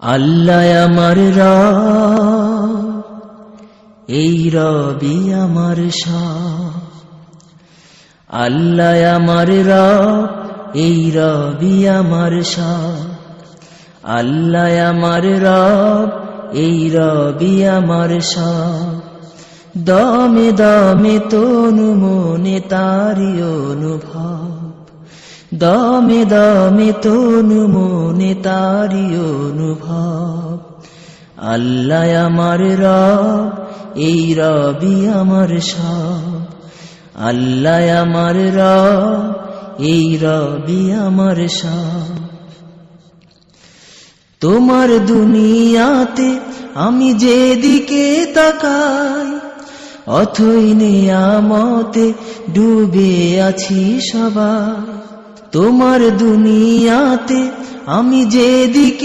আল্লাহ আমার রব, এই রবি আমার সব। আল্লাহ আমার রব, এই রবি আমার সব। আল্লাহ আমার রব, এই রবি আমার সব। দমে দমে তনু মনে তারি অনুভব, দমে দমে তনু মনে তারি অনুভব। আল্লাহ আমার রব, এই রবি আমার সব। আল্লাহ আমার রব, এই রবি আমার সব। তোমার দুনিয়াতে আমি যেদিকে তাকাই, অথই নিয়ামতে ডুবে আছি সবাই। তোমার দুনিয়াতে আমি যেদিকে